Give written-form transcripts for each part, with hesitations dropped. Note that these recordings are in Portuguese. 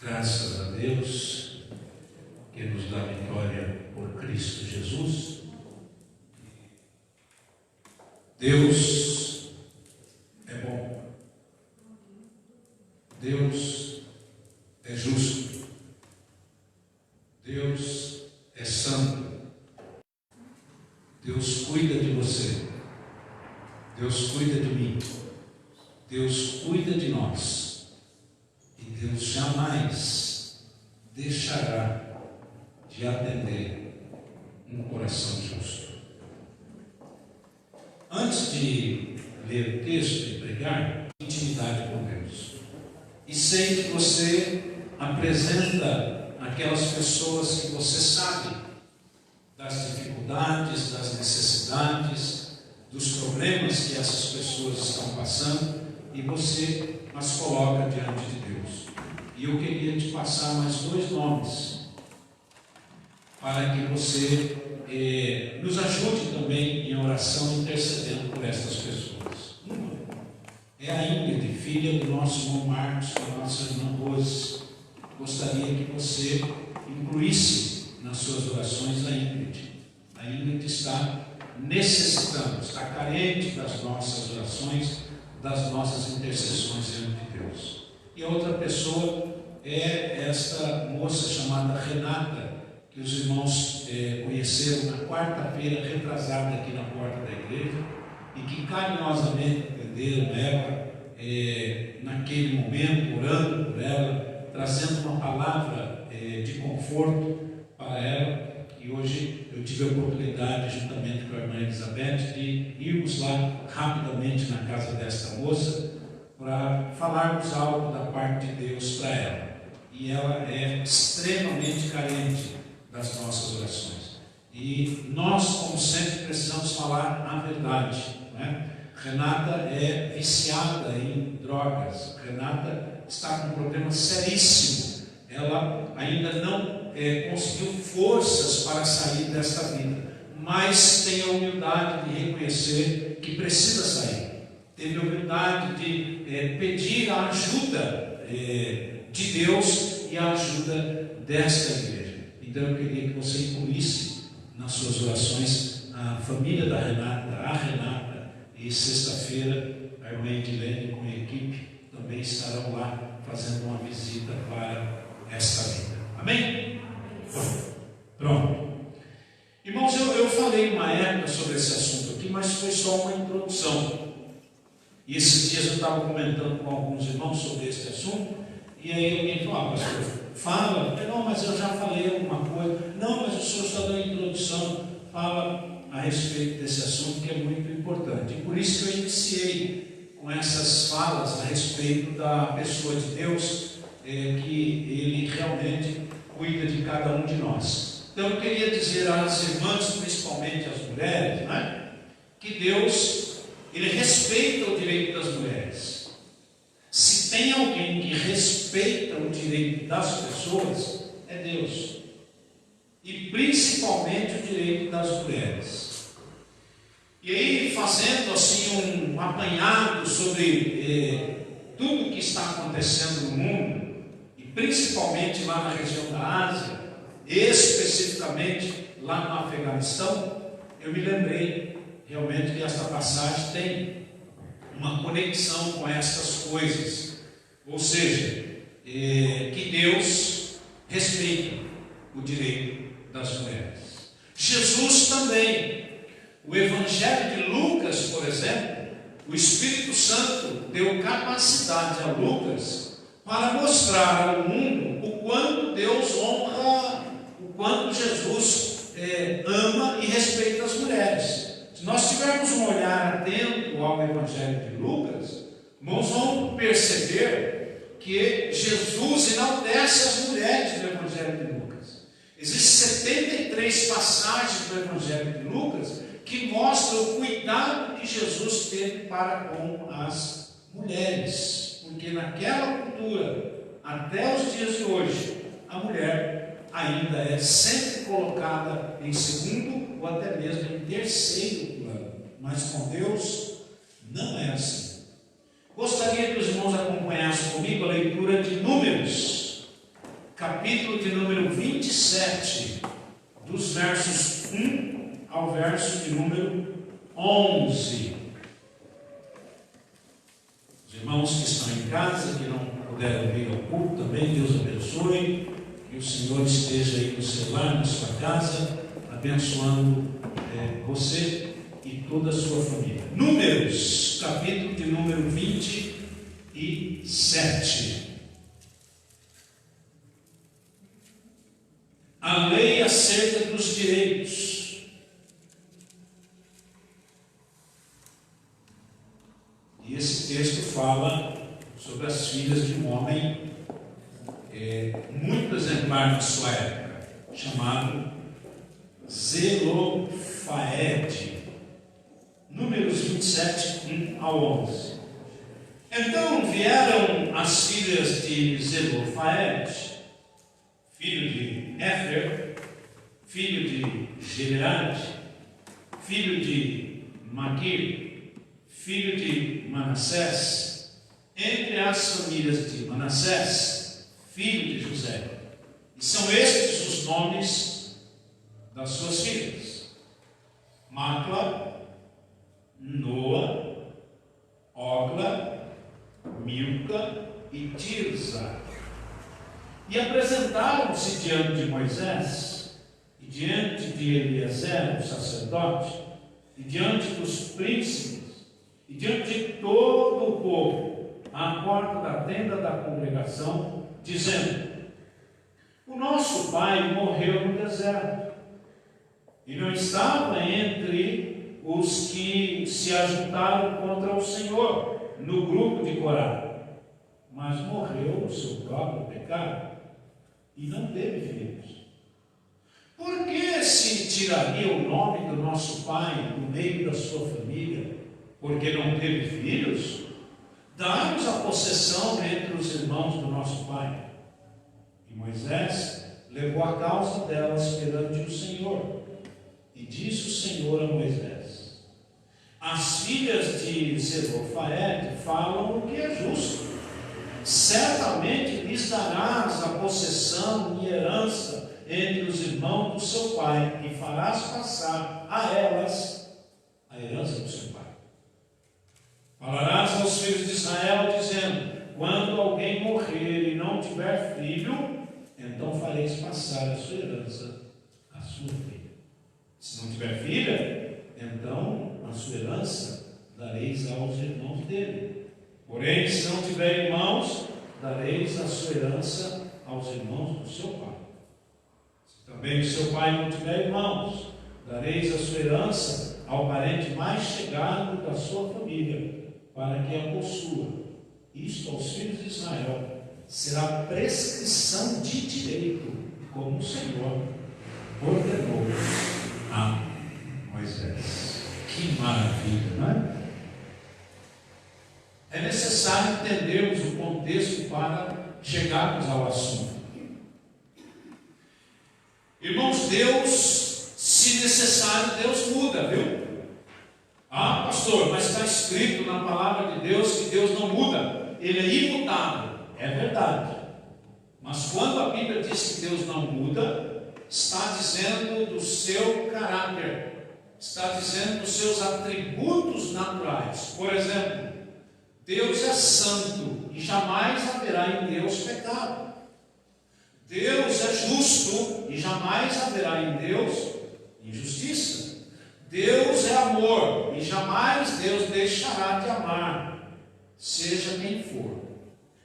Graças a Deus que nos dá vitória por Cristo Jesus. Deus é bom. Deus é justo. Deus é santo. Deus cuida de você. Deus cuida de mim. Deus cuida de nós. E Deus jamais deixará de atender um coração justo. Antes de ler o texto e pregar, intimidade com Deus. E sei que você apresenta aquelas pessoas que você sabe das dificuldades, das necessidades, dos problemas que essas pessoas estão passando, e você as coloca diante de Deus. E eu queria te passar mais 2 nomes, para que você nos ajude também em oração, intercedendo por essas pessoas. Uma é a Ingrid, filha do nosso irmão Marcos, da nossa irmã Rose. Gostaria que você incluísse nas suas orações a Ingrid. A Ingrid está necessitando, está carente das nossas orações, das nossas intercessões diante de Deus. E a outra pessoa é esta moça chamada Renata, que os irmãos conheceram na quarta-feira retrasada aqui na porta da igreja, e que carinhosamente atenderam ela naquele momento, orando por ela, trazendo uma palavra de conforto para ela. E hoje eu tive a oportunidade, juntamente com a irmã Elizabeth, de irmos lá rapidamente na casa desta moça para falarmos algo da parte de Deus para ela. E ela é extremamente carente das nossas orações. E nós, como sempre, precisamos falar a verdade, não é? Renata é viciada em drogas. Renata está com um problema seríssimo. Ela ainda não conseguiu forças para sair desta vida, mas tem a humildade de reconhecer que precisa sair. Teve a humildade de pedir a ajuda de Deus e a ajuda desta igreja. Então eu queria que você incluísse nas suas orações a família da Renata, a Renata, e sexta-feira a irmã Edilene com a equipe também estarão lá fazendo uma visita para esta vida. Amém? Pronto. Irmãos, eu falei uma época sobre esse assunto aqui, mas foi só uma introdução. E esses dias eu estava comentando com alguns irmãos sobre esse assunto, e aí alguém falou: pastor, fala. Não, mas eu já falei alguma coisa. Não, mas o senhor está dando introdução. Fala a respeito desse assunto, que é muito importante. E por isso que eu iniciei com essas falas a respeito da pessoa de Deus, que Ele realmente cuida de cada um de nós. Então eu queria dizer às irmãs, principalmente às mulheres, né, que Deus, Ele respeita o direito das mulheres. Se tem alguém que respeita o direito das pessoas, é Deus. E principalmente o direito das mulheres. E aí, fazendo assim um apanhado sobre tudo o que está acontecendo no mundo, e principalmente lá na região da Ásia, especificamente lá no Afeganistão, eu me lembrei realmente que esta passagem tem uma conexão com estas coisas. Ou seja, que Deus respeita o direito das mulheres. Jesus também. O Evangelho de Lucas, por exemplo, o Espírito Santo deu capacidade a Lucas para mostrar ao mundo o quanto Deus honra, o quanto Jesus ama e respeita as mulheres. Se nós tivermos um olhar atento ao Evangelho de Lucas, nós vamos perceber que Jesus enaltece as mulheres no Evangelho de Lucas. Existem 73 passagens do Evangelho de Lucas que mostram o cuidado que Jesus teve para com as mulheres. Porque naquela cultura, até os dias de hoje, a mulher ainda é sempre colocada em segundo ou até mesmo em terceiro plano. Mas com Deus não é assim. Gostaria que os irmãos acompanhassem comigo a leitura de Números, capítulo de número 27, dos versos 1 ao verso de número 11. Os irmãos que estão em casa, que não puderam vir ao culto também, Deus abençoe, que o Senhor esteja aí no seu lar, na sua casa, abençoando você e toda a sua família. Números, capítulo de número 27. A lei acerca dos direitos. E esse texto fala sobre as filhas de um homem muito exemplar na sua época, chamado Zelofaede. Números 27, 1 ao 11. Então vieram as filhas de Zelofaede, filho de Éfer, filho de Gileade, filho de Maquir, filho de Manassés, entre as famílias de Manassés, filho de José. E são estes os nomes das suas filhas: Macla, Noa, Ogla, Milca e Tirza. E apresentaram-se diante de Moisés, e diante de Eliezer, o sacerdote, e diante dos príncipes, e diante de todo o povo, à porta da tenda da congregação, dizendo: o nosso pai morreu no deserto, e não estava entre os que se ajuntaram contra o Senhor, no grupo de Corá, mas morreu no seu próprio pecado, e não teve filhos. Por que se tiraria o nome do nosso pai do meio da sua família, porque não teve filhos? Dá-nos a possessão entre os irmãos do nosso pai. E Moisés levou a causa delas perante o Senhor. E disse o Senhor a Moisés: as filhas de Zelofaede falam o que é justo. Certamente lhes darás a possessão e herança entre os irmãos do seu pai, e farás passar a elas a herança do seu pai. Falarás aos filhos de Israel, dizendo: quando alguém morrer e não tiver filho, então fareis passar a sua herança à sua filha. Se não tiver filha, então a sua herança dareis aos irmãos dele. Porém, se não tiver irmãos, dareis a sua herança aos irmãos do seu pai. Se também o seu pai não tiver irmãos, dareis a sua herança ao parente mais chegado da sua família, para que a possua. Isto aos filhos de Israel será prescrição de direito, como o Senhor ordenou a Moisés. Que maravilha, não é? É necessário entendermos o contexto para chegarmos ao assunto. Irmãos, Deus, se necessário, Deus muda, viu? Ah, pastor, mas está escrito na palavra de Deus que Deus não muda, Ele é imutável. É verdade. Mas quando a Bíblia diz que Deus não muda, está dizendo do seu caráter, está dizendo dos seus atributos naturais. Por exemplo, Deus é santo e jamais haverá em Deus pecado. Deus é justo e jamais haverá em Deus injustiça. Deus é amor e jamais Deus deixará de amar, seja quem for.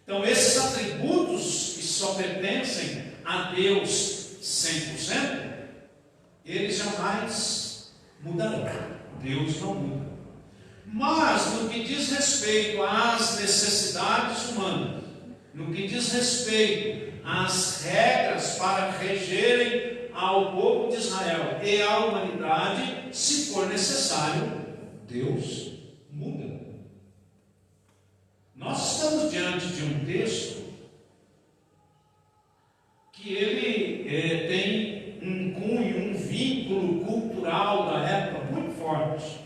Então, esses atributos que só pertencem a Deus 100%, eles jamais mudarão. Deus não muda. Mas no que diz respeito às necessidades humanas, no que diz respeito às regras para regerem ao povo de Israel e à humanidade, se for necessário, Deus muda. Nós estamos diante de um texto que ele tem um cunho, um vínculo cultural da época muito forte.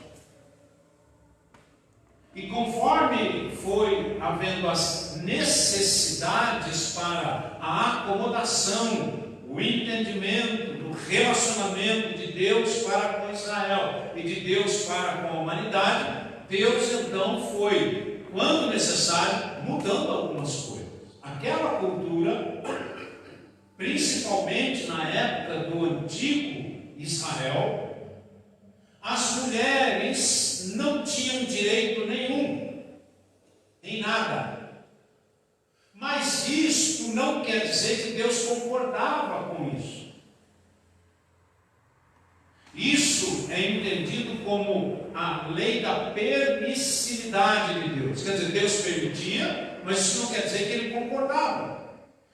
E conforme foi havendo as necessidades para a acomodação, o entendimento do relacionamento de Deus para com Israel e de Deus para com a humanidade, Deus então foi, quando necessário, mudando algumas coisas. Aquela cultura, principalmente na época do antigo Israel, as mulheres não tinham direito nenhum, em nada. Mas isto não quer dizer que Deus concordava com isso. Isso é entendido como a lei da permissividade de Deus. Quer dizer, Deus permitia, mas isso não quer dizer que Ele concordava.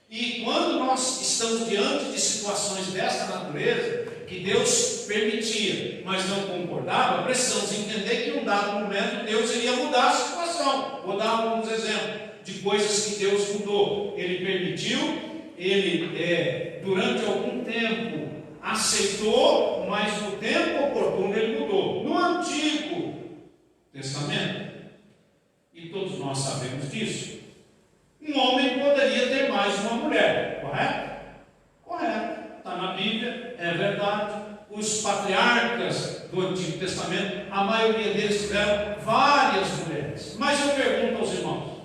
E quando nós estamos diante de situações desta natureza, que Deus permitia, mas não concordava, precisamos entender que em um dado momento Deus iria mudar a situação. Vou dar alguns exemplos de coisas que Deus mudou. Ele permitiu, Ele durante algum tempo aceitou, mas no tempo oportuno Ele mudou. No Antigo Testamento, e todos nós sabemos disso, um homem poderia ter mais de uma mulher, correto? Correto, está na Bíblia, é verdade. Os patriarcas do Antigo Testamento, a maioria deles tiveram várias mulheres. Mas eu pergunto aos irmãos,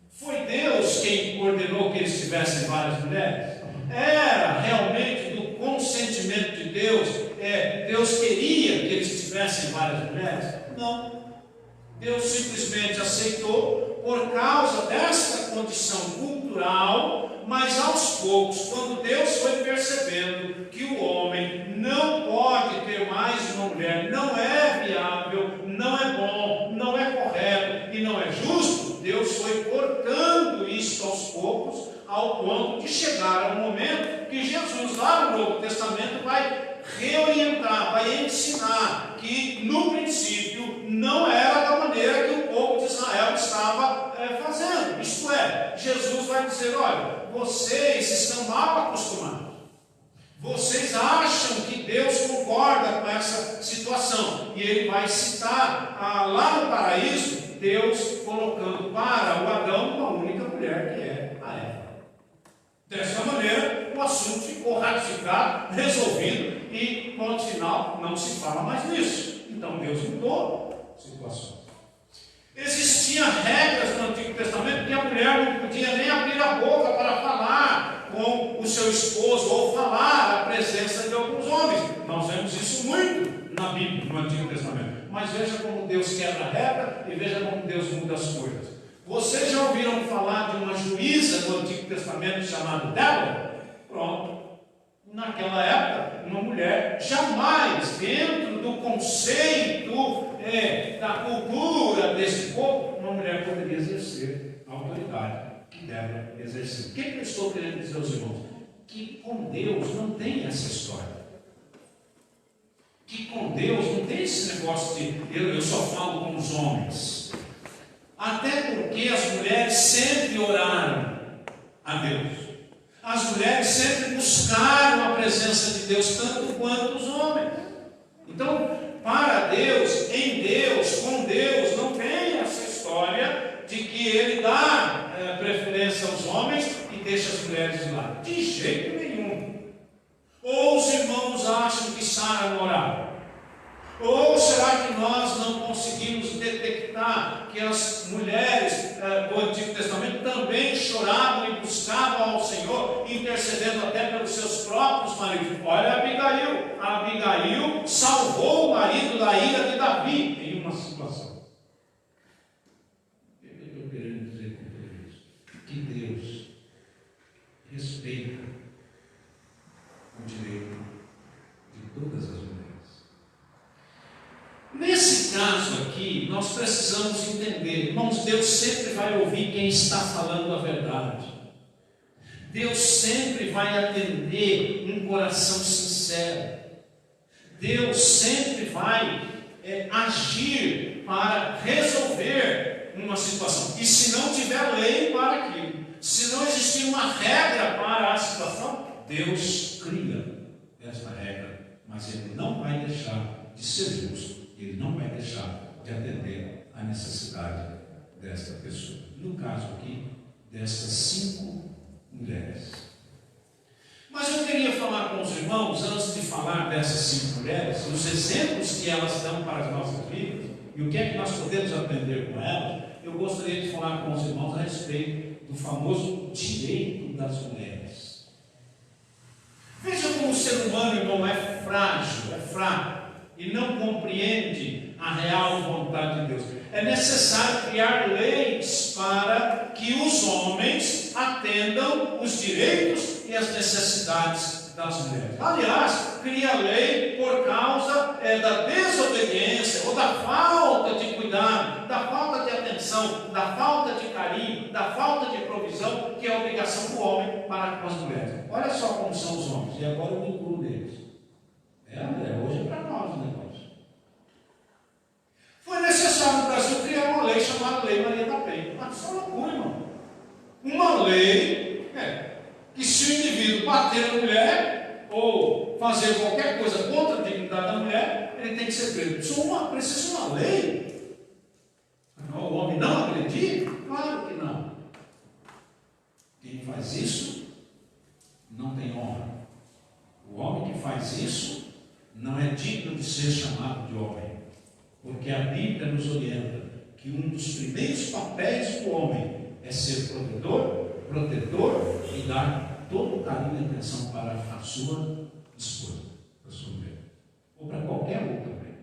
foi Deus quem ordenou que eles tivessem várias mulheres? Era realmente do consentimento de Deus? Deus queria que eles tivessem várias mulheres? Não. Deus simplesmente aceitou por causa dessa condição cultural, mas aos poucos, quando Deus foi percebendo que o homem não pode ter mais de uma mulher, não é viável, não é bom, não é correto e não é justo, Deus foi cortando isso aos poucos, ao ponto de chegar ao momento que Jesus, lá no Novo Testamento, vai reorientar, vai ensinar que no princípio não era da maneira que o povo de Israel estava fazendo. Isto é, Jesus vai dizer: olha, vocês estão mal acostumados, vocês acham que Deus concorda com essa situação, e ele vai citar lá no paraíso Deus colocando para o Adão uma única mulher, que é a Eva. Dessa maneira, o assunto ficou ratificado, resolvido, e ponto final, não se fala mais nisso. Então Deus mudou a situação. Existiam regras no Antigo Testamento que a mulher não podia nem abrir a boca para falar com o seu esposo ou falar à presença de alguns homens. Nós vemos isso muito na Bíblia, no Antigo Testamento. Mas veja como Deus quebra a regra e veja como Deus muda as coisas. Vocês já ouviram falar de uma juíza no Antigo Testamento chamada Débora? Pronto. Naquela época, uma mulher jamais, dentro do conceito da cultura desse povo, uma mulher poderia exercer a autoridade que Débora exerceu. O que eu estou querendo dizer aos irmãos? Que com Deus não tem essa história. Que com Deus não tem esse negócio de eu só falo com os homens. Até porque as mulheres sempre oraram a Deus. As mulheres sempre buscaram a presença de Deus, tanto quanto os homens. Então, para Deus, em Deus, com Deus, não tem essa história de que Ele dá preferência aos homens e deixa as mulheres de lado. De jeito nenhum. Ou os irmãos acham que Sara não orava? Ou será que nós não conseguimos detectar que as mulheres do Antigo Testamento também choravam e buscavam ao Senhor, intercedendo até pelos seus próprios maridos? Olha Abigail. Abigail salvou o marido da ira de Davi em uma situação. O que eu estou querendo dizer com tudo isso? Que Deus respeita o direito de todas as mulheres. Nesse caso aqui, nós precisamos entender, irmãos, Deus sempre vai ouvir quem está falando a verdade. Deus sempre vai atender um coração sincero. Deus sempre vai agir para resolver uma situação. E se não tiver lei para aquilo, se não existir uma regra para a situação, Deus cria esta regra, mas Ele não vai deixar de ser justo. Ele não vai deixar de atender à necessidade desta pessoa. No caso aqui, destas 5 mulheres, irmãos, antes de falar dessas 5 mulheres, os exemplos que elas dão para as nossas vidas, e o que é que nós podemos aprender com elas, eu gostaria de falar com os irmãos a respeito do famoso direito das mulheres. Veja como o ser humano, irmão, é frágil, é fraco, e não compreende a real vontade de Deus. É necessário criar leis para que os homens atendam os direitos e as necessidades das mulheres. Aliás, cria lei por causa da desobediência, ou da falta de cuidado, da falta de atenção, da falta de carinho, da falta de provisão, que é a obrigação do homem para com as mulheres. Olha só como são os homens, e agora eu me incluo neles. André, hoje é para nós o negócio. Foi necessário no Brasil criar uma lei chamada Lei Maria da Penha. Mas isso é loucura, irmão. Uma lei que se o indivíduo bater na mulher ou fazer qualquer coisa contra a dignidade da mulher, ele tem que ser preso. Precisa ser uma lei. O homem não acredita? Claro que não. Quem faz isso não tem honra. O homem que faz isso não é digno de ser chamado de homem. Porque a Bíblia nos orienta que um dos primeiros papéis do homem é ser protetor e dar todo o carinho e atenção para a sua esposa, para a sua mulher, ou para qualquer outra mulher.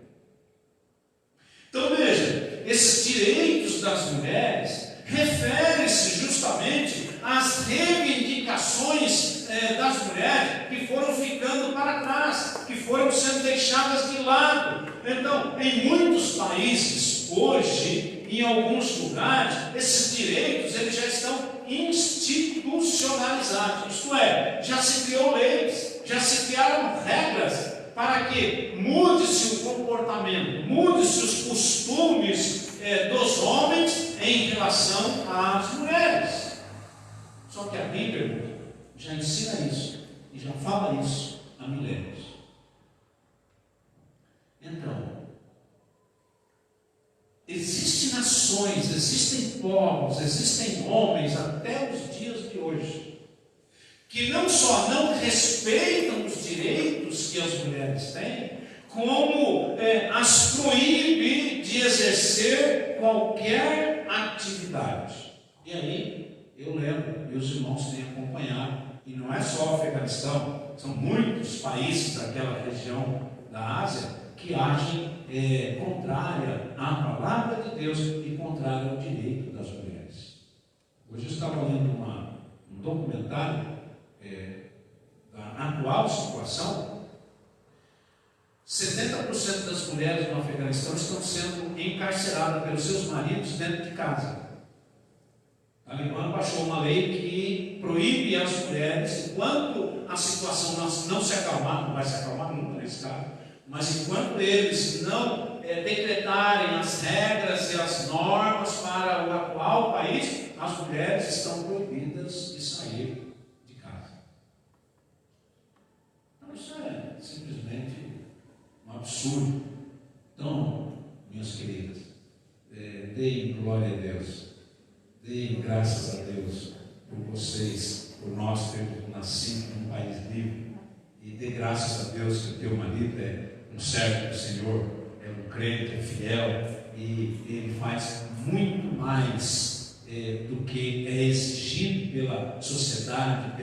Então veja, esses direitos das mulheres referem-se justamente às reivindicações das mulheres que foram ficando para trás, que foram sendo deixadas de lado. Então, em muitos países, hoje, em alguns lugares, esses direitos eles já estão institucionalizados, isto é, já se criou leis, já se criaram regras para que mude-se o comportamento, mude-se os costumes dos homens em relação às mulheres. Só que a Bíblia já ensina isso e já fala isso a milênios. Então, existem nações, existem povos, existem homens até os dias de hoje que não só não respeitam os direitos que as mulheres têm, como as proíbe de exercer qualquer atividade. E aí, eu lembro, meus irmãos têm acompanhado, e não é só o Afeganistão, são muitos países daquela região da Ásia que agem contrária à palavra de Deus e contrária ao direito das mulheres. Hoje eu estava lendo um documentário da atual situação. 70% das mulheres no Afeganistão estão sendo encarceradas pelos seus maridos dentro de casa. A Talibã baixou uma lei que proíbe as mulheres, enquanto a situação não se acalmar, não vai se acalmar nunca nesse caso, mas enquanto eles não decretarem as regras e as normas para o atual país, as mulheres estão proibidas de sair de casa. Então isso é simplesmente um absurdo. Então, minhas queridas, deem glória a Deus, deem graças a Deus por vocês, por nós termos nascido num país livre, e dê graças a Deus que o teu marido é um servo do Senhor, é um crente, é fiel, e ele faz muito mais do que é exigido pela sociedade,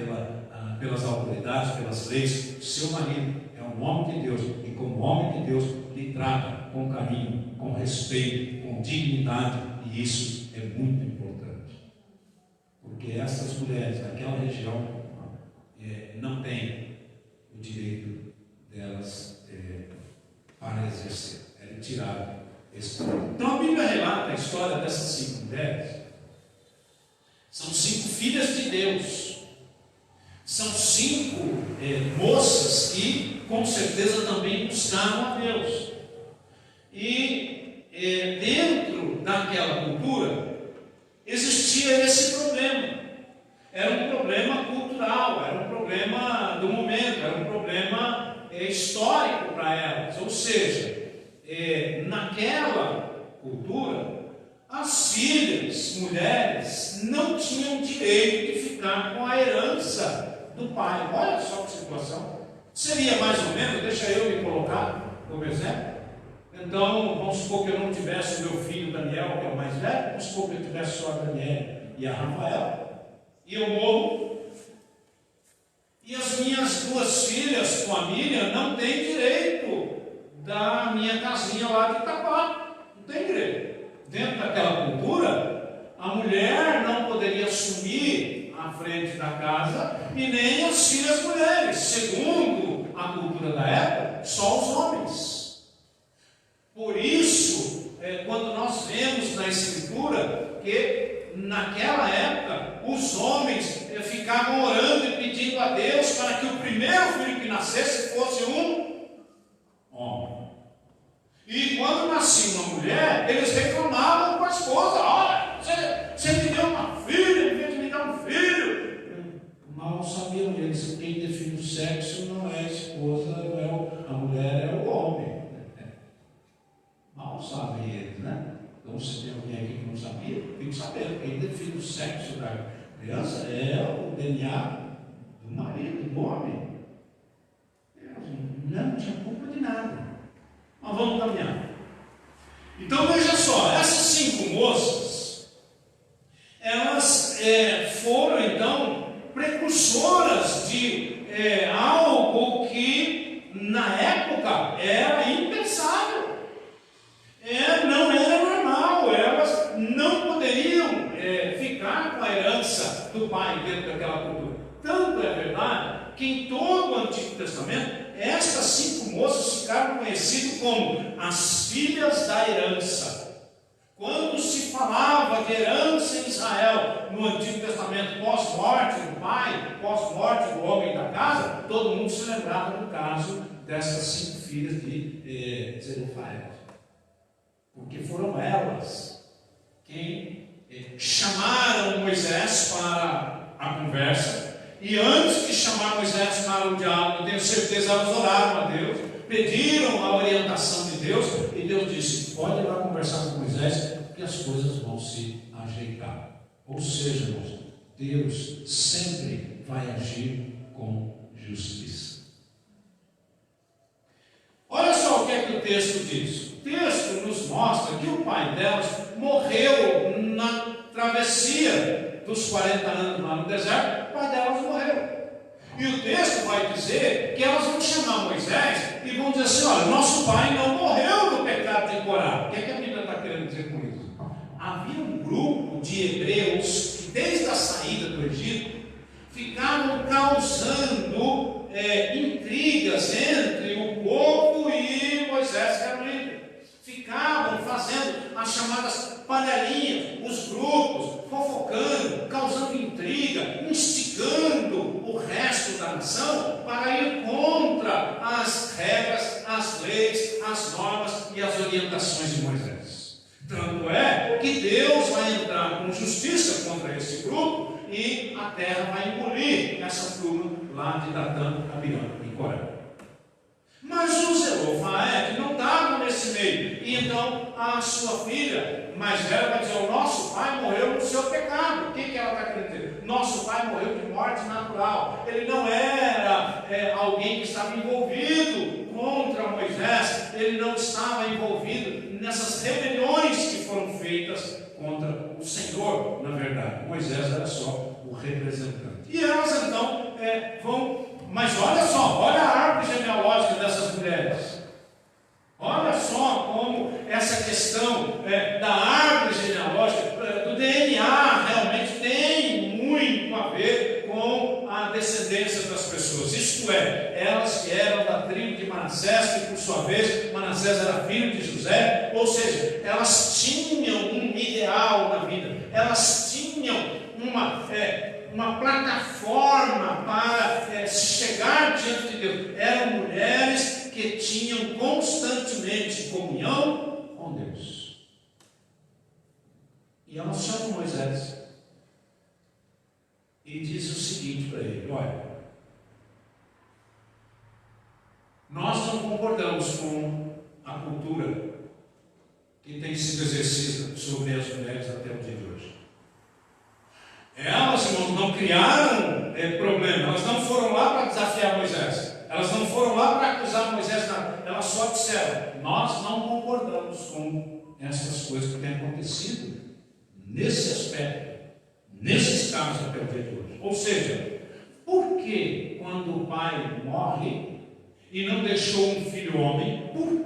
pelas autoridades, pelas leis. O seu marido é um homem de Deus, e como homem de Deus lhe trata com carinho, com respeito, com dignidade, e isso é muito importante, porque essas mulheres daquela região não têm o direito delas para exercer, é tirado esse direito. Então a Bíblia relata a história dessas 5 mulheres. São 5 filhas de Deus, são 5 moças que com certeza também buscaram a Deus, e dentro daquela cultura existia esse problema. Era um problema cultural, era um problema do momento, era um problema histórico para elas. Ou seja, naquela cultura, as filhas, mulheres, não tinham direito de ficar com a herança do pai. Olha só que situação. Seria mais ou menos, deixa eu me colocar como exemplo. Então, vamos supor que eu não tivesse o meu filho Daniel, que é o mais velho, vamos supor que eu tivesse só a Daniel e a Rafael, e eu morro, e as minhas duas filhas com a Miriam não têm direito da minha casinha lá de Itapá, não tem direito. Dentro daquela cultura, a mulher não poderia assumir a frente da casa e nem as filhas mulheres, segundo a cultura da época, só os homens. Por isso, quando nós vemos na Escritura que naquela época os homens ficavam orando e pedindo a Deus para que o primeiro filho que nascesse fosse um homem. E quando nascia uma mulher, eles reclamavam com a esposa: olha, você me deu uma filha, em vez de me dar um filho. Mal sabiam eles que quem define o sexo não é a esposa, não é a mulher, é o homem. Mal sabem eles, né? Então, se tem alguém aqui que não sabia, tem que saber. Quem define o sexo da criança é o DNA do marido, do homem. Não tinha culpa de nada. Mas vamos caminhar. Então, veja só, essas 5 moças, elas foram, então, precursoras de algo que, na época, era impensável. Não era normal, elas não poderiam ficar com a herança do pai dentro daquela cultura. Tanto é verdade que em todo o Antigo Testamento, estas 5 moças ficaram conhecidas como as filhas da herança. Quando se falava de herança em Israel no Antigo Testamento, pós-morte do pai, pós-morte do homem da casa, todo mundo se lembrava do caso dessas 5 filhas de Zelofehad. Porque foram elas quem chamaram Moisés para a conversa. E antes de chamar Moisés para o diálogo, eu tenho certeza, elas oraram a Deus, pediram a orientação de Deus, e Deus disse: pode ir lá conversar com Moisés, que as coisas vão se ajeitar. Ou seja, irmãos, Deus sempre vai agir com justiça. Olha só o que é que o texto diz. O texto nos mostra que o pai delas morreu na travessia dos 40 anos lá no deserto. O pai delas morreu. E o texto vai dizer que elas vão chamar Moisés e vão dizer assim: olha, nosso pai não morreu no pecado de Corá. O que é que a Bíblia está querendo dizer com isso? Havia um grupo de hebreus que desde a saída do Egito ficavam causando intrigas entre o povo e Moisés, que era o líder. Ficavam fazendo as chamadas panelinhas, os grupos, fofocando, causando intriga, instigando o resto da nação para ir contra as regras, as leis, as normas e as orientações de Moisés. Tanto é que Deus vai entrar com justiça contra esse grupo e a terra vai engolir essa turma lá de Datã, Abiram e Coré. Mas o Zelofehad não estava nesse meio. E então a sua filha mais velha vai dizer: o nosso pai morreu no seu pecado. O que ela está querendo dizer? Nosso pai morreu de morte natural. Ele não era alguém que estava envolvido contra Moisés. Ele não estava envolvido nessas rebeliões que foram feitas contra o Senhor. Na verdade, Moisés era só o representante. E elas então vão. Mas olha só, olha a árvore genealógica dessas mulheres. Olha só como essa questão da árvore genealógica, do DNA, realmente tem muito a ver com a descendência das pessoas. Isto é, elas que eram da tribo de Manassés, que por sua vez Manassés era filho de José, ou seja, elas tinham um ideal na vida, elas tinham uma plataforma para se chegar diante de Deus. Eram mulheres que tinham constantemente comunhão com Deus. E elas chamam Moisés e diz o seguinte para ele: olha, nós não concordamos com a cultura que tem sido exercida sobre as mulheres até o dia de hoje. Elas não criaram problema, elas não foram lá para desafiar Moisés. Elas não foram lá para acusar Moisés, nada. Elas só disseram: nós não concordamos com essas coisas que têm acontecido nesse aspecto, nesses casos até o dia de hoje. Ou seja, por que quando o pai morre e não deixou um filho homem, por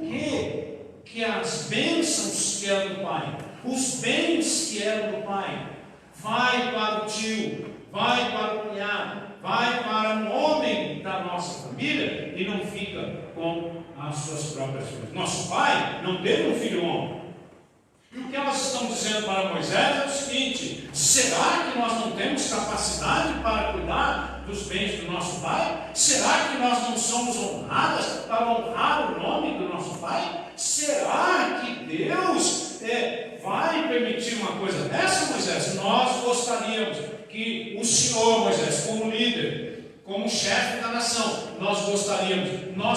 que as bênçãos que eram do pai, os bens que eram do pai, vai para o tio, vai para o cunhado, vai para um homem da nossa família e não fica com as suas próprias coisas? Nosso pai não teve um filho homem. E o que elas estão dizendo para Moisés é o seguinte: será que nós não temos capacidade para cuidar dos bens do nosso pai? Será que nós não somos honradas para honrar o nome do nosso pai? Será que Deus vai permitir uma coisa dessa, Moisés? Nós gostaríamos que o Senhor, Moisés, como líder, como chefe da nação, nós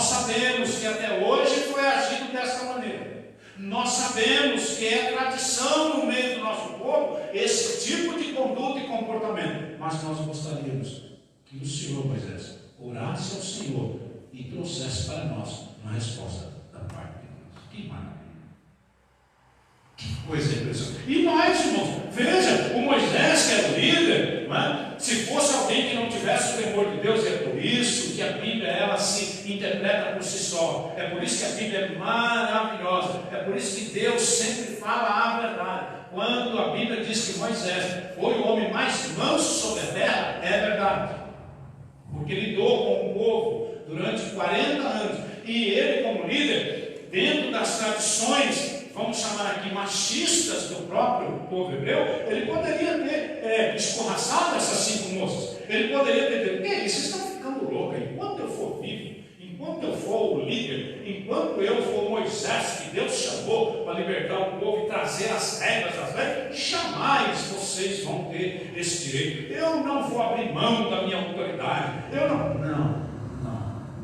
sabemos que até hoje foi agido dessa maneira. Nós sabemos que é tradição no meio do nosso povo esse tipo de conduta e comportamento, mas nós gostaríamos que o Senhor, Moisés, orasse ao Senhor e trouxesse para nós uma resposta da parte de Deus. Que maravilha! Que coisa impressionante! E mais, irmãos, veja, o Moisés, que era o líder, não é? Se fosse alguém que não tivesse o temor de Deus, é por isso que a Bíblia ela se interpreta por si só, é por isso que a Bíblia é maravilhosa, é por isso que Deus sempre fala a verdade. Quando a Bíblia diz que Moisés foi o homem mais manso sobre a terra, é verdade, porque lidou com o povo durante 40 anos, e ele, como líder, dentro das tradições, vamos chamar aqui machistas do próprio povo hebreu, ele poderia ter escorraçado essas 5 moças. Ele poderia ter dito: vocês estão ficando loucos, enquanto eu for vivo, enquanto eu for o líder, enquanto eu for Moisés, que Deus chamou para libertar o povo e trazer as regras das leis, jamais vocês vão ter esse direito. Eu não vou abrir mão da minha autoridade. Não.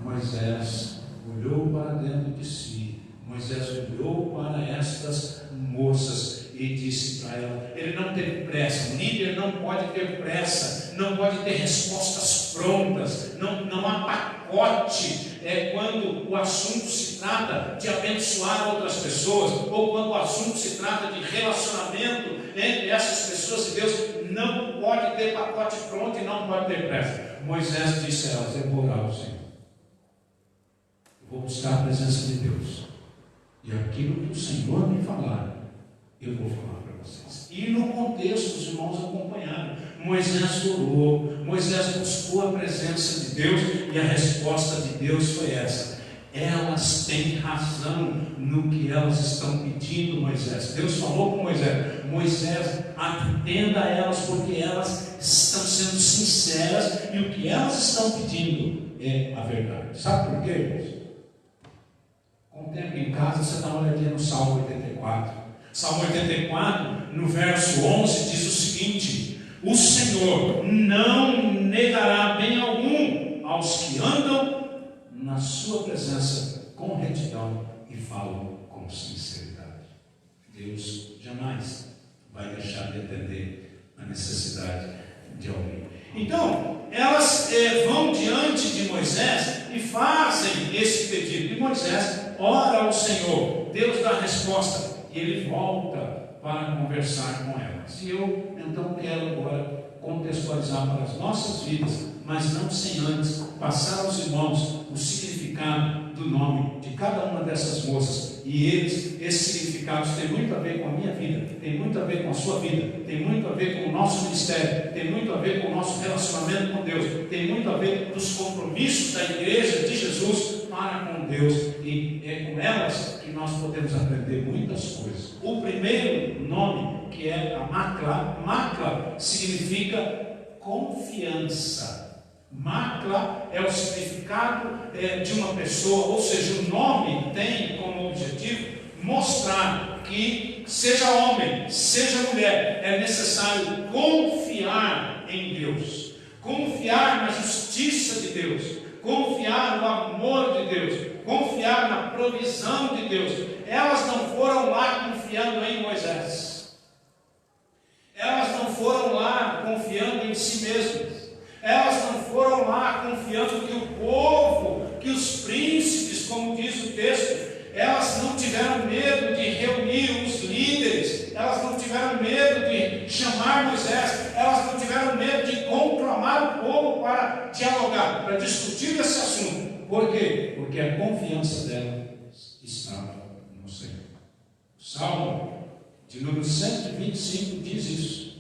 Moisés olhou para dentro de si. Moisés olhou para estas moças e disse para ela: ele não teve pressa. O líder não pode ter pressa, não pode ter respostas prontas, não há pacote. Quando o assunto se trata de abençoar outras pessoas, ou quando o assunto se trata de relacionamento entre essas pessoas e Deus, não pode ter pacote pronto e não pode ter pressa. Moisés disse a elas: eu vou orar ao Senhor, eu vou buscar a presença de Deus, e aquilo que o Senhor me falar, eu vou falar para vocês. E no contexto, os irmãos acompanharam. Moisés orou, Moisés buscou a presença de Deus, e a resposta de Deus foi essa: elas têm razão no que elas estão pedindo, Moisés. Deus falou com Moisés: Moisés, atenda a elas, porque elas estão sendo sinceras, e o que elas estão pedindo é a verdade. Sabe por quê, irmãos? Com o tempo em casa, você dá uma olhadinha no Salmo 84. Salmo 84, no verso 11, diz o seguinte: o Senhor não negará bem algum aos que andam na sua presença com retidão e falam com sinceridade. Deus jamais vai deixar de atender a necessidade de alguém. Então, elas vão diante de Moisés e fazem esse pedido. E Moisés ora ao Senhor, Deus dá a resposta, e ele volta para conversar com elas. E eu então quero agora contextualizar para as nossas vidas, mas não sem antes passar aos irmãos o significado do nome de cada uma dessas moças. E esses significados têm muito a ver com a minha vida, tem muito a ver com a sua vida, tem muito a ver com o nosso ministério, tem muito a ver com o nosso relacionamento com Deus, tem muito a ver com os compromissos da igreja de Jesus para com Deus, e é com elas que nós podemos aprender muitas coisas. O primeiro nome, que é a Macla significa confiança. Macla é o significado de uma pessoa, ou seja, o nome tem como objetivo mostrar que, seja homem, seja mulher, é necessário confiar em Deus, confiar na justiça de Deus, confiar no amor de Deus, confiar na provisão de Deus. Elas não foram lá confiando em Moisés, elas não foram lá confiando em si mesmas, elas não foram lá confiando que para discutir esse assunto. Por quê? Porque a confiança dela estava no Senhor. O Salmo de número 125 diz isso.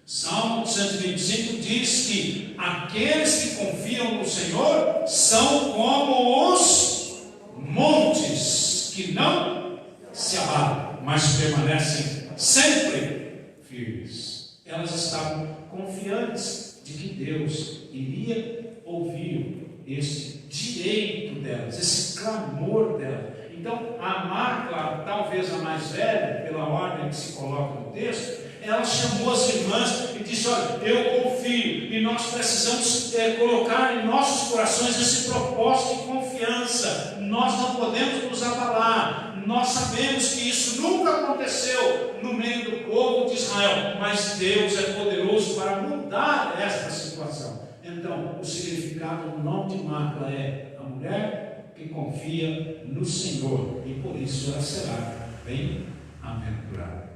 Salmo 125 diz que aqueles que confiam no Senhor são como os montes que não se abalam, mas permanecem sempre firmes. Elas estavam confiantes de que Deus iria ouvir esse direito delas, esse clamor delas. Então, a Marta, talvez a mais velha, pela ordem que se coloca no texto, ela chamou as irmãs e disse: olha, eu confio, e nós precisamos colocar em nossos corações esse propósito de confiança. Nós não podemos nos abalar. Nós sabemos que isso nunca aconteceu no meio do povo de Israel, mas Deus é poderoso para mudar esta situação. Então, o significado do nome de Marta é a mulher que confia no Senhor, e por isso ela será bem-aventurada.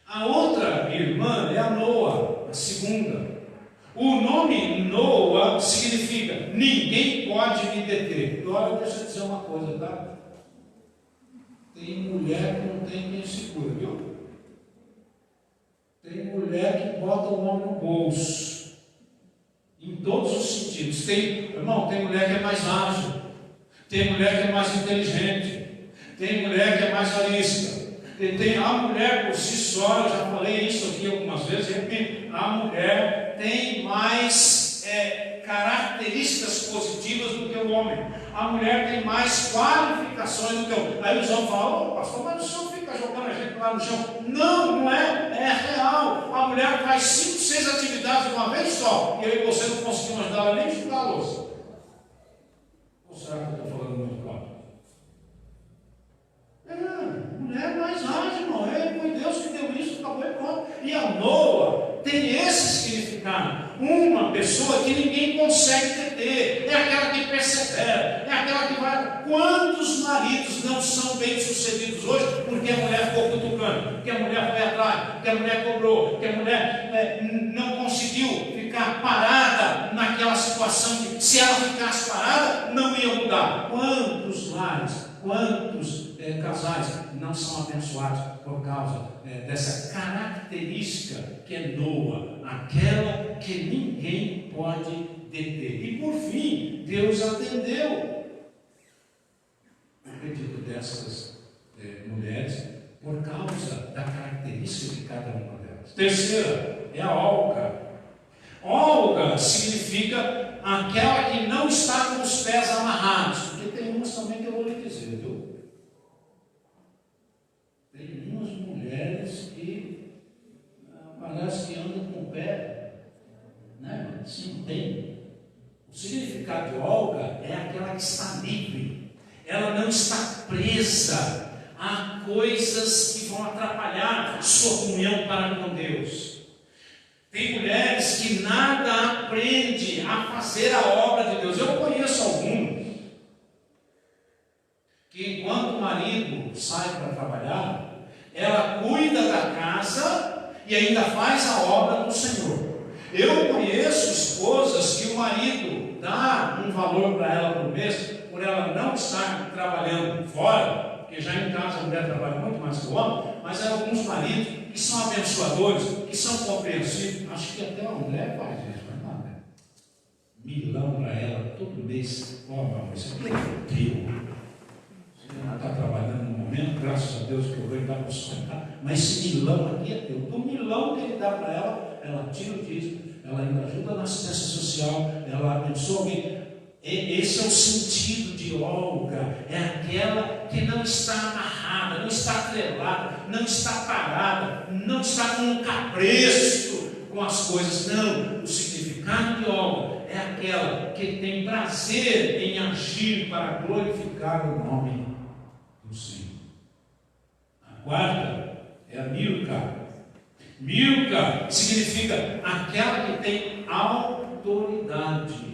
A outra irmã é a Noa, a segunda. O nome Noa significa ninguém pode me deter. Agora deixa eu dizer uma coisa, tá? Tem mulher que não tem quem segura, viu? Tem mulher que bota o nome no bolso, em todos os sentidos. Irmão, tem mulher que é mais ágil, tem mulher que é mais inteligente, tem mulher que é mais arisca. A mulher por si só, eu já falei isso aqui algumas vezes, repito, a mulher tem mais características positivas do que o homem. A mulher tem mais qualificações do que o homem. Aí os homens falam: pastor, mas o senhor fica jogando a gente lá no chão. Não, não é, é real. A mulher faz 5, 6 atividades de uma vez só, e aí você não conseguiu ajudar ela nem a estudar a louça. Ou será que eu estou falando muito claro? Mulher mais ágil, irmão. Foi Deus que deu isso, acabou e pronto. E a Noa tem esse significado. Uma pessoa que ninguém consegue deter. É aquela que persevera. É aquela que vai. Quantos maridos não são bem-sucedidos hoje porque a mulher ficou cutucando, porque a mulher foi atrás, porque a mulher cobrou, porque a mulher não conseguiu ficar parada naquela situação de se ela ficasse parada, não ia mudar. Quantos lares, quantos casais não são abençoados por causa dessa característica que é Noa, aquela que ninguém pode deter. E por fim, Deus atendeu o pedido dessas mulheres por causa da característica de cada uma delas. Terceira é a Olga. Olga significa aquela que não está com os pés amarrados, porque tem umas também que eu vou lhe dizer, viu? Tem umas mulheres que parece que andam com o pé, né? Sim, tem. O significado de Olga é aquela que está livre. Ela não está presa a coisas que vão atrapalhar sua comunhão para com Deus. Tem mulheres que nada aprendem a fazer a obra de Deus. Eu conheço algumas que, enquanto o marido sai para trabalhar, ela cuida da casa e ainda faz a obra do Senhor. Eu conheço esposas que o marido dá um valor para ela por mês, por ela não estar trabalhando fora, porque já em casa a mulher trabalha muito mais que o homem, mas há alguns maridos que são abençoadores, que são compreensivos. Acho que até uma mulher faz isso, mas não, né? Milão para ela todo mês. Amor, isso aqui é teu. Ela está trabalhando no momento, graças a Deus que eu vou dar para sustentar, mas esse milão aqui é teu. Do milão que ele dá para ela, ela tira o dízimo, ela ainda ajuda na assistência social, ela abençoa alguém. Esse é o sentido de Olga, é aquela que não está amarrada, não está atrelada, não está parada, não está com um capresto com as coisas. Não, o significado de Olga é aquela que tem prazer em agir para glorificar o nome do Senhor. A quarta é a Milca. Milca significa aquela que tem autoridade.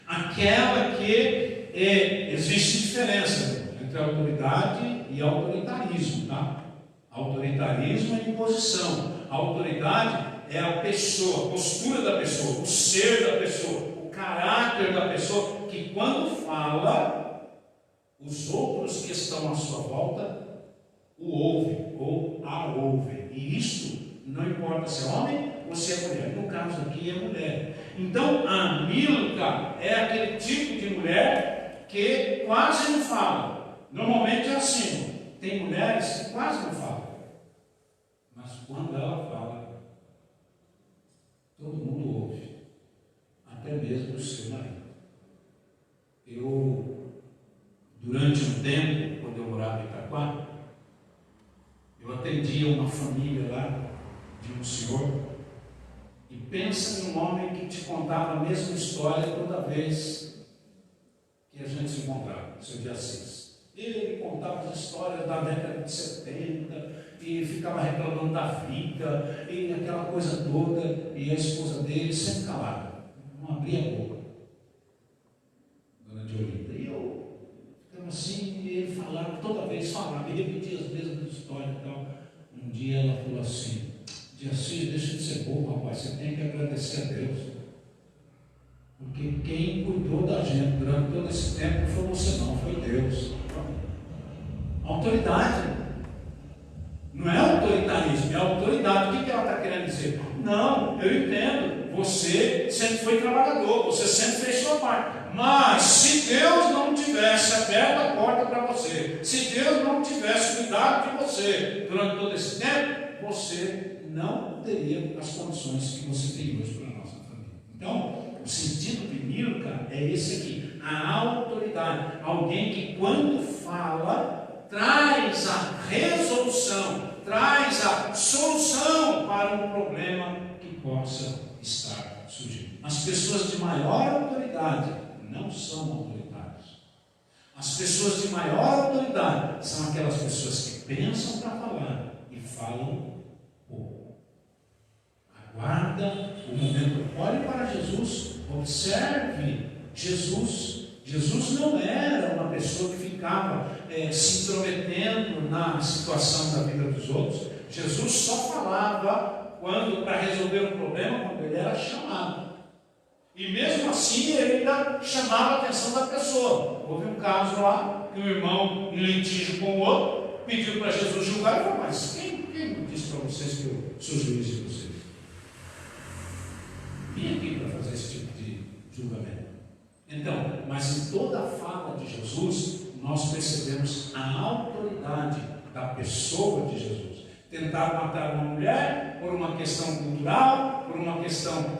Aquela que existe diferença entre autoridade e autoritarismo, tá? Autoritarismo é imposição. A autoridade é a pessoa, a postura da pessoa, o ser da pessoa, o caráter da pessoa que, quando fala, os outros que estão à sua volta o ouvem ou a ouvem. E isto não importa se é homem ou se é mulher. No caso aqui é mulher. Então a Milca é aquele tipo de mulher que quase não fala. Normalmente é assim. Tem mulheres que quase não falam. Mas quando ela fala, todo mundo ouve. Até mesmo o seu marido. Durante um tempo, quando eu morava em Itaquá, eu atendia uma família lá, de um senhor, e pensa em um homem que te contava a mesma história toda vez que a gente se encontrava, seu de Assis. Ele contava as histórias da década de 70, e ficava reclamando da vida, e aquela coisa toda, e a esposa dele sempre calada, não abria a boca. Dona Diolinda. E eu ficava assim, e ele falava, toda vez falava, e repetia as mesmas histórias e tal. Um dia ela falou assim: de Assis, deixa de ser bobo, rapaz, você tem que agradecer a Deus. Porque quem cuidou da gente durante todo esse tempo não foi você não, foi Deus. Autoridade. Não é autoritarismo, é autoridade. O que ela está querendo dizer? Não, eu entendo. Você sempre foi trabalhador, você sempre fez sua parte. Mas se Deus não tivesse aberto a porta para você, se Deus não tivesse cuidado de você durante todo esse tempo, você não teria as condições que você tem hoje para a nossa família. Então, o sentido de Milca é esse aqui: a autoridade. Alguém que, quando fala, traz a resolução, traz a solução para um problema que possa estar surgindo. As pessoas de maior autoridade não são autoritárias. As pessoas de maior autoridade são aquelas pessoas que pensam para falar e falam pouco. Aguarda o momento. Olhe para Jesus, observe Jesus. Jesus não era uma pessoa que ficava se intrometendo na situação da vida dos outros. Jesus só falava para resolver um problema quando ele era chamado. E mesmo assim ele ainda chamava a atenção da pessoa. Houve um caso lá que um irmão em litígio com o outro pediu para Jesus julgar e falou: mas quem disse para vocês que eu sou juiz de vocês? Vim aqui para fazer esse tipo de julgamento. Então, mas em toda a fala de Jesus, nós percebemos a autoridade da pessoa de Jesus. Tentaram matar uma mulher por uma questão cultural, por uma questão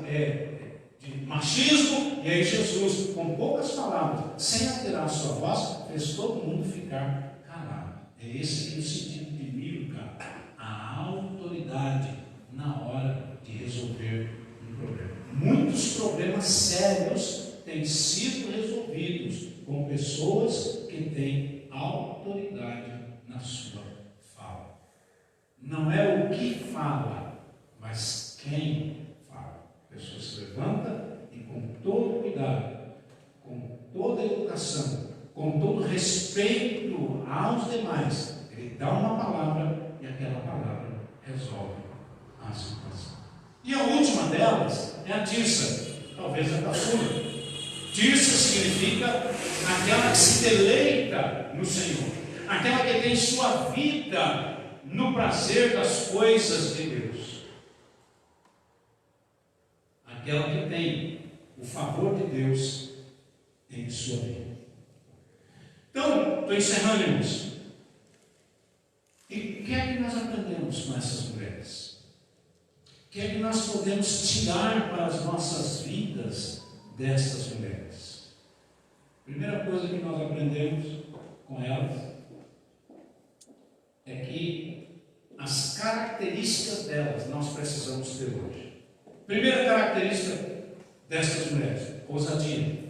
de machismo, e aí Jesus, com poucas palavras, sem alterar a sua voz, fez todo mundo ficar calado. É esse aqui o sentido de Milca, a autoridade na hora de resolver um problema. Muitos problemas sérios têm sido resolvidos com pessoas que têm autoridade na sua fala. Não é o que fala, mas quem fala. A pessoa se levanta e, com todo cuidado, com toda educação, com todo respeito aos demais, ele dá uma palavra e aquela palavra resolve a situação. E a última delas é a Tirsa, talvez a caçula. Tirsa significa aquela que se deleita no Senhor, aquela que tem sua vida no prazer das coisas de Deus, aquela que tem o favor de Deus em sua vida. Então, estou encerrando, irmãos. E o que é que nós aprendemos com essas mulheres? O que é que nós podemos tirar para as nossas vidas destas mulheres? Primeira coisa que nós aprendemos com elas é que as características delas nós precisamos ter hoje. Primeira característica destas mulheres: ousadia.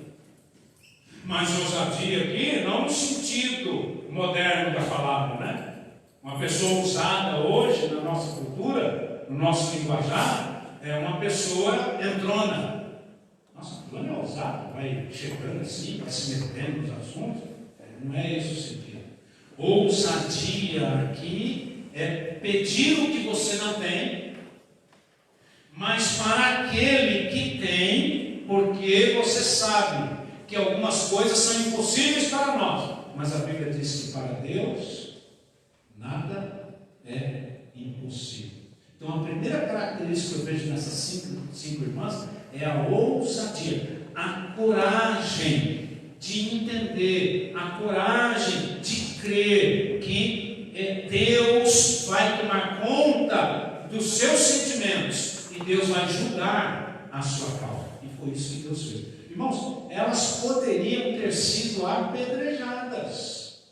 Mas ousadia aqui não no sentido moderno da palavra, né? Uma pessoa ousada hoje na nossa cultura, no nosso linguajar, é uma pessoa entrona. Nossa, fulano é ousado, vai chegando assim, vai se metendo nos assuntos. Não é esse o sentido. Ousadia aqui é pedir o que você não tem, mas para aquele que tem, porque porque você sabe que algumas coisas são impossíveis para nós, mas a Bíblia diz que para Deus nada é impossível. Então a primeira característica que eu vejo nessas cinco irmãs é a ousadia, a coragem de entender, a coragem de crer que Deus vai tomar conta dos seus sentimentos e Deus vai julgar a sua causa. E foi isso que Deus fez. Irmãos, elas poderiam ter sido apedrejadas,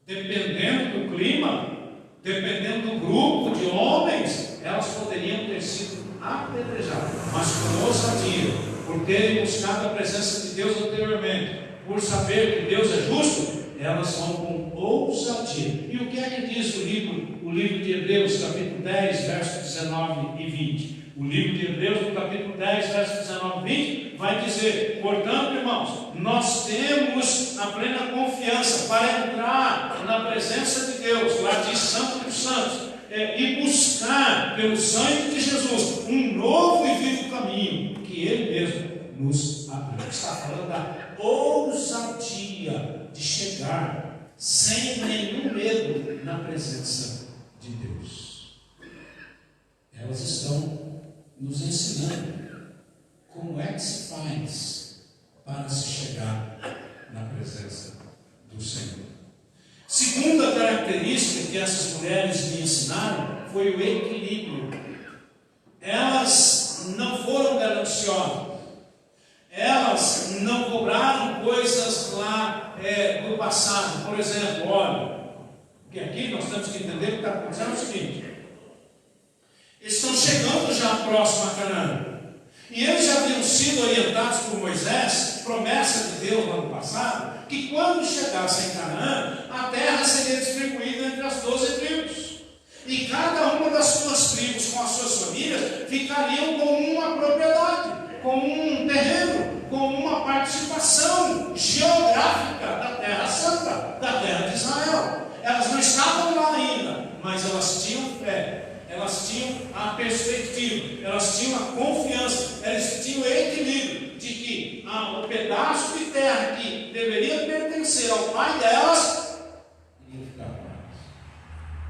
dependendo do clima, dependendo do grupo de homens, elas poderiam ter sido apedrejadas, mas com ousadia, por terem buscado a presença de Deus anteriormente, por saber que Deus é justo, elas vão com ousadia. E o que é que diz o livro de Hebreus, capítulo 10, versos 19 e 20? O livro de Hebreus, no capítulo 10, versos 19 e 20, vai dizer: portanto, irmãos, nós temos a plena confiança para entrar na presença de Deus, lá diz Santo dos Santos, e buscar pelo sangue de Jesus um novo e vivo caminho que Ele mesmo nos abriu. Está falando da ousadia de chegar sem nenhum medo na presença de Deus. Elas estão nos ensinando como é que se faz para se chegar na presença do Senhor. Segunda característica que essas mulheres me ensinaram foi o equilíbrio. Elas não foram gananciosas, elas não cobraram coisas lá do passado. Por exemplo, olha, que aqui nós temos que entender o que está acontecendo é o seguinte: eles estão chegando já próximo a Canaã, e eles já haviam sido orientados por Moisés, promessa de Deus lá no passado, que quando chegassem em Canaã, a terra seria distribuída entre as 12 tribos, e cada uma das suas tribos, com as suas famílias, ficariam com uma propriedade, com um terreno, com uma participação geográfica da terra santa, da terra de Israel. Elas não estavam lá ainda, mas elas tinham fé, elas tinham a perspectiva, elas tinham a confiança, elas tinham o equilíbrio de que o pedaço de terra que deveria pertencer ao pai delas iria ficar com elas.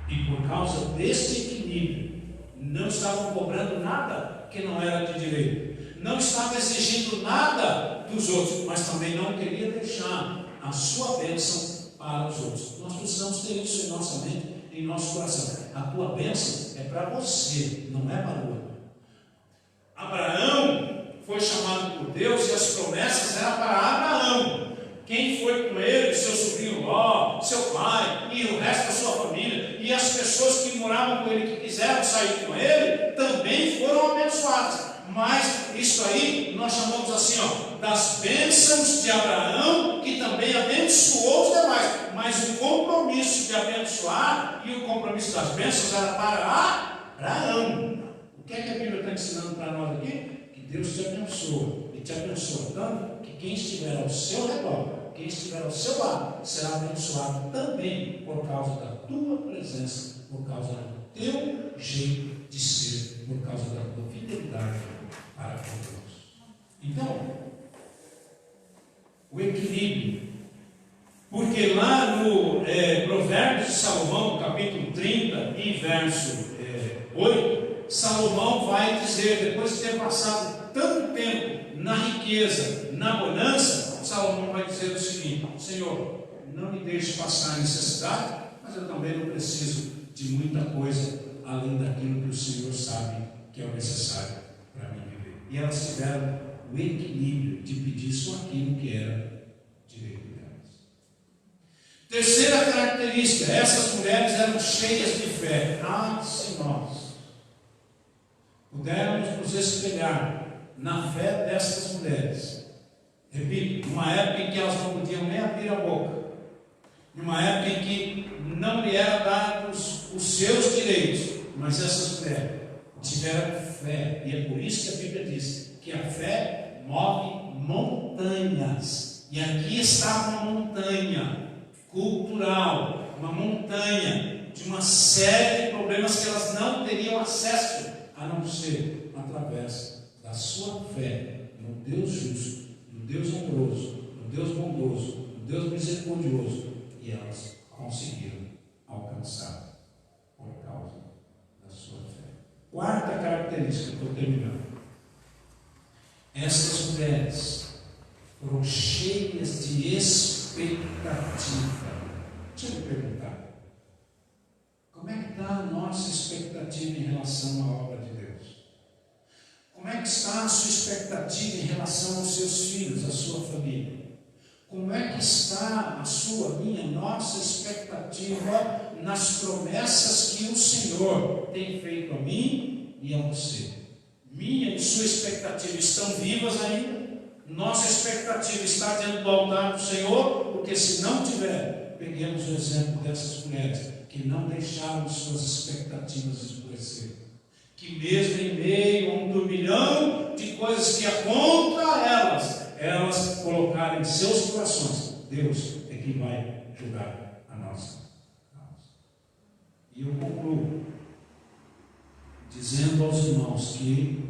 E por causa desse equilíbrio, não estavam cobrando nada que não era de direito, não estavam exigindo nada dos outros, mas também não queria deixar a sua bênção para os outros. Nós precisamos ter isso em nossa mente, em nosso coração. A tua bênção é para você, não é para o outro. Abraão foi chamado por Deus e as promessas eram para Abraão. Quem foi com ele, seu sobrinho Ló, seu pai e o resto da sua família, e as pessoas que moravam com ele, que quiseram sair com ele, também foram abençoadas. Mas isso aí nós chamamos assim, das bênçãos de Abraão, que também abençoou os demais. Mas o compromisso de abençoar e o compromisso das bênçãos era para Abraão. O que é que a Bíblia está ensinando para nós aqui? Que Deus te abençoa, e te abençoa tanto que quem estiver ao seu redor, quem estiver ao seu lado, será abençoado também por causa da tua presença, por causa do teu jeito de ser, por causa da tua fidelidade para com Deus. Então, o equilíbrio, porque lá no Provérbios de Salomão, capítulo 30 e verso 8, Salomão vai dizer, depois de ter passado tanto tempo na riqueza, na bonança, Salomão vai dizer o seguinte: Senhor, não me deixe passar necessidade, mas eu também não preciso de muita coisa além daquilo que o Senhor sabe que é o necessário para mim viver. E elas tiveram o equilíbrio de pedir só aquilo que era direito delas. Terceira característica: essas mulheres eram cheias de fé. Se nós pudermos nos espelhar na fé dessas mulheres, repito, numa época em que elas não podiam nem abrir a boca, numa época em que não lhe eram dados os seus direitos, mas essas mulheres tiveram fé, e é por isso que a Bíblia diz que a fé move montanhas. E aqui está uma montanha cultural, uma montanha de uma série de problemas que elas não teriam acesso a não ser através da sua fé no Deus justo, no Deus amoroso, no Deus bondoso, no Deus misericordioso, e elas conseguiram alcançar por causa da sua fé. Quarta característica, estou terminando. Essas mulheres foram cheias de expectativa. Deixa eu perguntar, como é que está a nossa expectativa em relação à obra de Deus? Como é que está a sua expectativa em relação aos seus filhos, à sua família? Como é que está a sua, minha, nossa expectativa nas promessas que o Senhor tem feito a mim e a você? Minha e sua expectativa estão vivas ainda? Nossa expectativa está diante do altar do Senhor? Porque se não tiver, peguemos o exemplo dessas mulheres que não deixaram suas expectativas escurecer, que mesmo em meio a um turbilhão de coisas que é contra elas colocaram em seus corações: Deus é quem vai julgar a nossa causa. E eu concluo dizendo aos irmãos que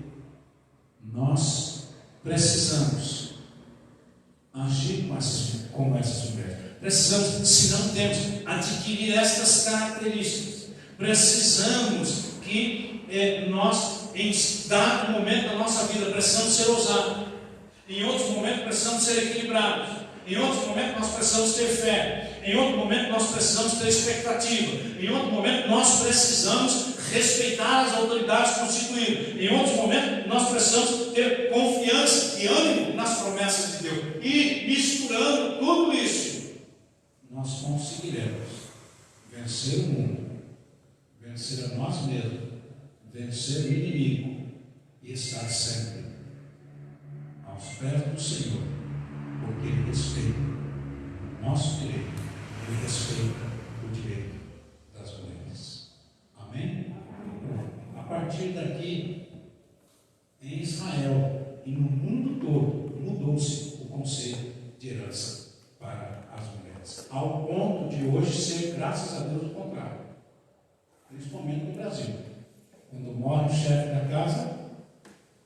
nós precisamos agir como essas mulheres. Precisamos, se não temos, adquirir estas características. Precisamos que nós, em dado momento da nossa vida, precisamos ser ousados. Em outros momentos precisamos ser equilibrados. Em outros momentos nós precisamos ter fé. Em outro momento nós precisamos ter expectativa. Em outro momento nós precisamos respeitar as autoridades constituídas. Em outros momentos nós precisamos ter confiança e ânimo nas promessas de Deus. E misturando tudo isso, nós conseguiremos vencer o mundo, vencer a nós mesmos, vencer o inimigo e estar sempre aos pés do Senhor, porque Ele respeita o nosso direito, Ele respeita o direito das mulheres. Amém? A partir daqui, em Israel e no mundo todo, mudou-se o conceito de herança para as mulheres, ao ponto de hoje ser, graças a Deus, o contrário, principalmente no Brasil. Quando mora o chefe da casa,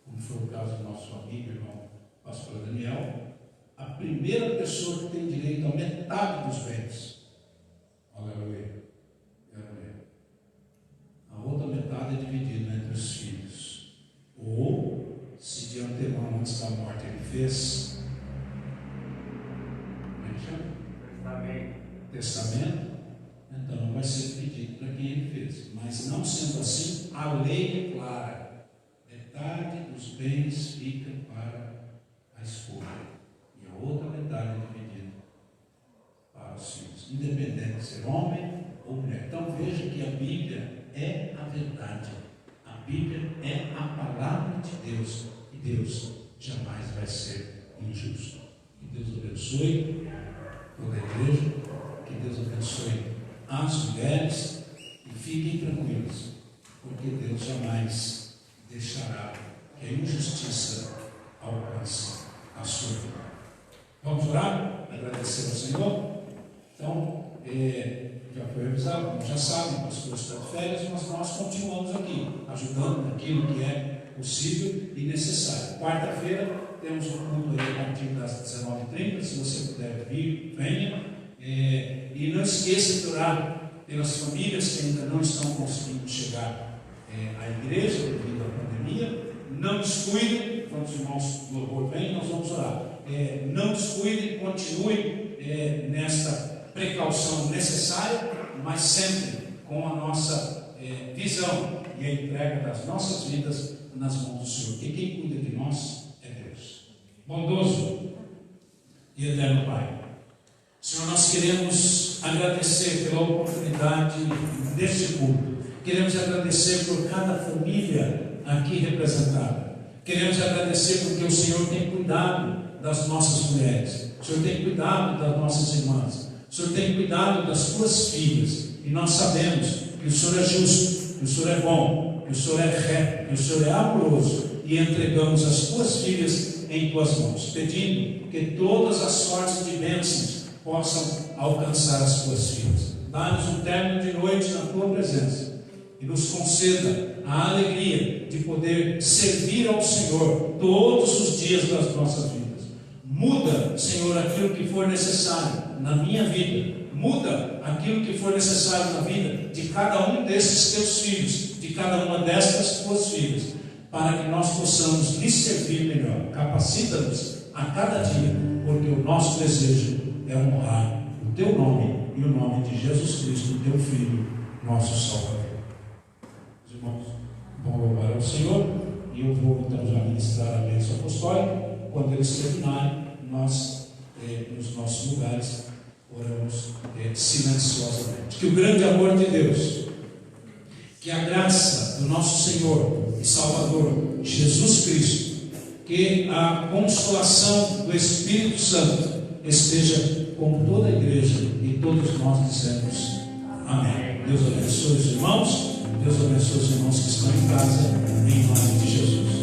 como foi o caso do nosso amigo, irmão pastor Daniel, a primeira pessoa que tem direito a metade dos bens, aleluia, é a mulher. A outra metade é dividida entre os filhos. Ou, se de antemão, antes da morte, ele fez testamento, então não vai ser dividido para quem ele fez. Mas não sendo assim, a lei é clara: metade dos bens fica para a esposa e a outra metade é dividida para os filhos, independente de ser homem ou mulher. Então veja que a Bíblia é a verdade, a Bíblia é a palavra de Deus, e Deus jamais vai ser injusto. Que Deus abençoe toda a igreja, que Deus abençoe as mulheres, e fiquem tranquilos, porque Deus jamais deixará que a injustiça alcance a sua vida. Vamos orar? Agradecer ao Senhor? Então, já foi avisado, como já sabem, o pastor está de férias, mas nós continuamos aqui, ajudando naquilo que é possível e necessário. Quarta-feira temos um culto aí a partir das 19h30, se você puder vir, venha. E não esqueça de orar pelas famílias que ainda não estão conseguindo chegar à igreja devido à pandemia. Não descuidem, quando os irmãos do louvor vêm, nós vamos orar. Não descuidem, continuem nesta precaução necessária, mas sempre com a nossa visão e a entrega das nossas vidas nas mãos do Senhor. E quem cuida de nós é Deus. Bondoso e eterno Pai, Senhor, nós queremos agradecer pela oportunidade deste culto. Queremos agradecer por cada família aqui representada. Queremos agradecer porque o Senhor tem cuidado das nossas mulheres. O Senhor tem cuidado das nossas irmãs. O Senhor tem cuidado das tuas filhas. E nós sabemos que o Senhor é justo, que o Senhor é bom, que o Senhor é reto, que o Senhor é amoroso. E entregamos as tuas filhas em tuas mãos, pedindo que todas as sortes de bênçãos possam alcançar as tuas filhas. Dá-nos um término de noite na tua presença e nos conceda a alegria de poder servir ao Senhor todos os dias das nossas vidas. Muda, Senhor, aquilo que for necessário na minha vida. Muda aquilo que for necessário na vida de cada um desses teus filhos, de cada uma destas tuas filhas, para que nós possamos lhe servir melhor. Capacita-nos a cada dia, porque o nosso desejo é honrar o teu nome e o nome de Jesus Cristo, teu Filho, nosso Salvador. Os irmãos vão louvar ao Senhor, e eu vou então já ministrar a bênção apostólica. Quando eles terminarem, nós, nos nossos lugares, oramos silenciosamente. Que o grande amor de Deus, que a graça do nosso Senhor e Salvador Jesus Cristo, que a consolação do Espírito Santo esteja com toda a igreja, e todos nós dizemos amém. Deus abençoe os irmãos, Deus abençoe os irmãos que estão em casa, em nome de Jesus.